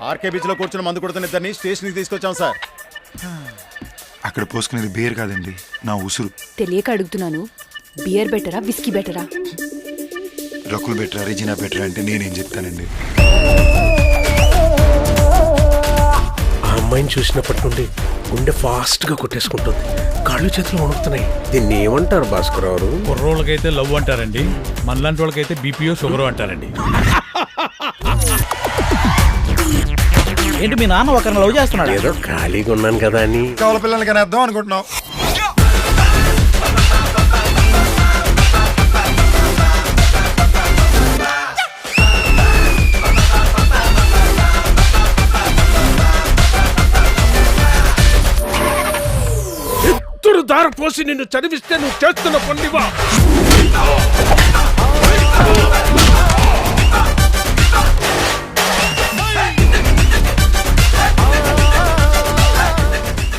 RK beach లో కూర్చుని మందు కొడుతున్న ఇద్దరిని స్టేషన్ కి తీసుకొచ్చాం సార్. అక్కడ పోసుకునేది బీర్ కాదండి, నా ఉసురు. తెలియక అడుగుతున్నాను, బియర్ బెటరా విస్కీ బెటరా? రకుల్ బెటరా రెజినా బెటరా అంటే నేనేం చెప్తానండి. ఆ అమ్మాయిని చూసినప్పటి నుండి గుండె ఫాస్ట్ గా కొట్టేసుకుంటుంది, కాళ్ళు చేతులు వణుకుతున్నాయి. దీన్ని ఏమంటారు భాస్కరరావు? కుర్రోళ్ళకైతే లవ్ అంటారండి, మనలాంటి వాళ్ళకైతే బీపీఓ షుగర్ అంటారండి. ఏంటి మీ నాన్న ఒకరిని లవ్ చేస్తున్నాడు? ఏదో ఖాళీగా ఉన్నాను కదా అని. కవల పిల్లలకి అనేద్దాం అనుకుంటున్నాం. ఎత్తుడు దార పోసి నిన్ను చదివిస్తే నువ్వు చేస్తున్న పనివా?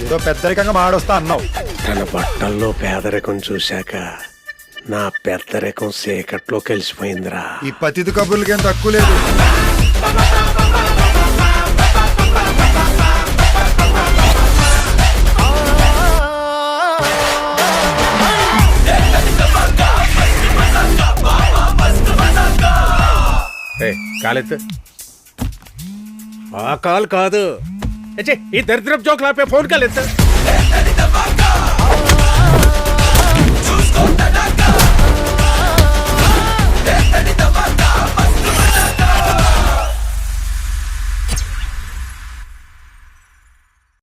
ఏదో పెద్దరికంగా మాడొస్తా అన్నావు. తన బట్టల్లో పేదరికం చూశాక నా పెద్దరికం చీకట్లో కలిసిపోయిందిరా. ఈ పతిథి కబుర్లకేం తక్కువ లేదు. కాలెత్తు. ఆ కాల్ కాదు, ఈ దరిద్రపు జోకులు ఆపే ఫోన్ కాల్ ఎత్తు.